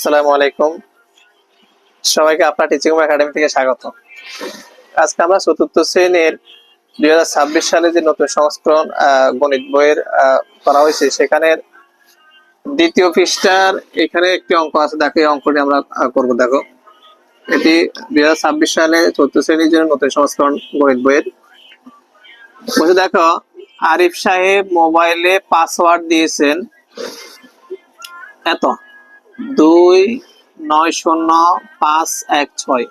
আসসালামু আলাইকুম। সবাইকে আপনার টিচিং রুম একাডেমি থেকে স্বাগত। আজকে আমরা চতুর্থ শ্রেণীর 2026 সালে যে নতুন সংস্করণ গণিত বইয়ের করা হয়েছে সেখানে দ্বিতীয় পৃষ্ঠার এখানে একটি অঙ্ক আছে। দেখো এই অঙ্কটি আমরা করব। দেখো এটি 2026 সালে চতুর্থ শ্রেণীর জন্য নতুন সংস্করণ গণিত বইয়ের। বলছে দেখো, আরিফ সাহেব মোবাইলে পাসওয়ার্ড দিয়েছেন এত 2905616।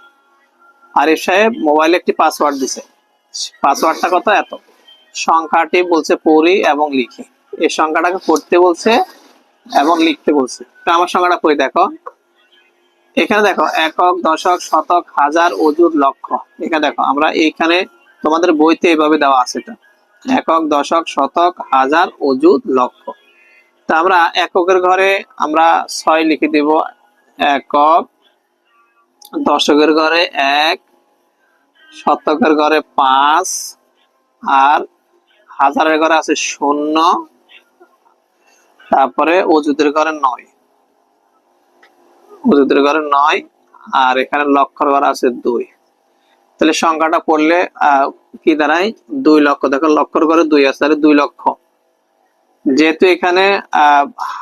আরিফ সাহেব মোবাইলে একটি পাসওয়ার্ড দিছে, পাসওয়ার্ডটা কত এত। সংখ্যাটি বলছে পড়ি এবং লিখি। এই সংখ্যাটাকে পড়তে বলছে এবং লিখতে বলছে। তো আমার সংখ্যাটা পড়ি। দেখো এখানে দেখো একক, দশক, শতক, হাজার, অযুত, লক্ষ। এখানে দেখো আমরা এইখানে তোমাদের বইতে এইভাবে দেওয়া আছে, এটা একক, দশক, শতক, হাজার, অযুত, লক্ষ। তা আমরা এককের ঘরে আমরা 6 লিখে দিব, একক, দশকের ঘরে 1, শতকের ঘরে 5, আর হাজারের ঘরে আছে 0, তারপরে অযুতের ঘরে 9, অযুতের ঘরে 9, আর এখানে লক্ষর ঘরে আছে 2। তাহলে সংখ্যাটা পড়লে কি দাঁড়ায়? 2 লক্ষ। দেখো লক্ষর ঘরে 2 আছে, তাহলে 2 লক্ষ। যেহেতু এখানে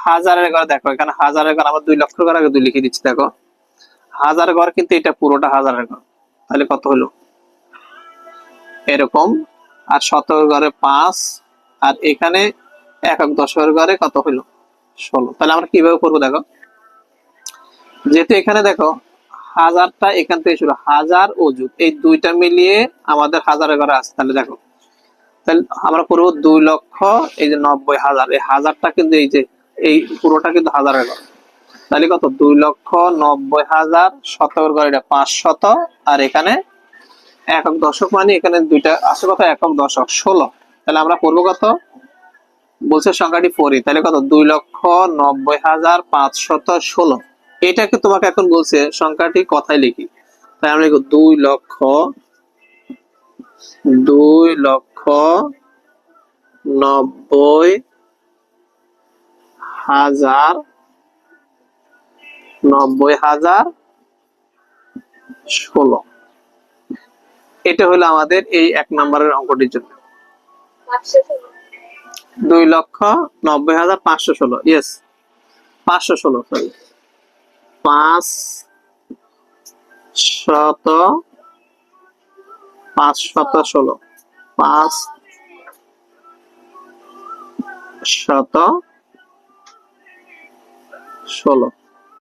হাজারের ঘরে, দেখো এখানে হাজারের ঘর, আমরা 2 লক্ষর ঘরে আগে 2 লিখে দিচ্ছি। দেখো হাজার ঘর কিন্তু এটা পুরোটা হাজারের ঘর, তাহলে কত হলো এরকম। আর শতকের ঘরে 5, আর এখানে একক, দশকের ঘরে কত হলো 16। তাহলে আমরা কিভাবে করবো? দেখো যেহেতু এখানে দেখো হাজারটা এখান থেকে শুরু, হাজার অযুত এই দুইটা মিলিয়ে আমাদের হাজারের ঘরে আছে। তাহলে দেখো, তাহলে আমরা করবো 2 লক্ষ, এই যে 90,000, এই হাজারটা কিন্তু এই যে এই পুরোটা কিন্তু হাজারের ঘর। তাহলে কত? 2,90,000। শতকের ঘর এটা 500, আর এখানে একক, দশক মানে এখানে দুইটা আছে কত? একক, দশক 16। তাহলে আমরা করবো কত? বলছে সংখ্যাটি পড়ি, তাহলে কত? 2,90,516। এটাকে তোমাকে এখন বলছে সংখ্যাটি কথায় লিখি। তাই আমরা লিখব 2,90,016। এটা হলো আমাদের এই 1 নম্বরের অঙ্কটির জন্য 2,90,516। Yes, 516, sorry 516, 516।